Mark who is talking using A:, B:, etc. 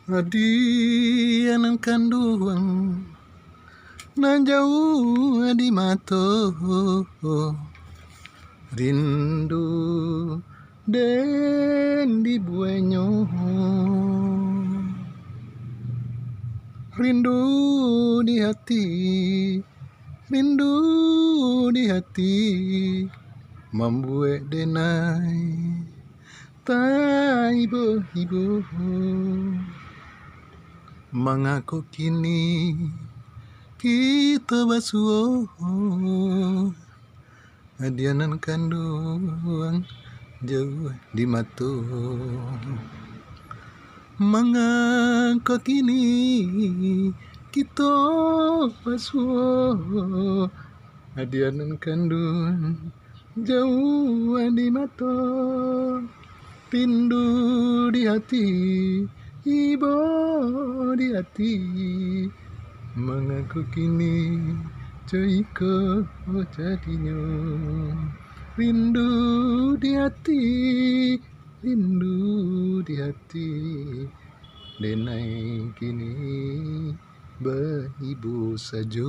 A: Adianan kanduang nan jauh di mata, rindu den di buenyo, rindu di hati, rindu di hati, membuat denai tak ibu-ibu. Mengaku kini kita basuh, adianan kandung jauh di mata. Mengaku kini kita basuh, adianan kandung jauh di mata. Rindu di hati, ibu di hati, mengaku kini coiko jadinya. Rindu di hati, rindu di hati, denai kini beribu saja.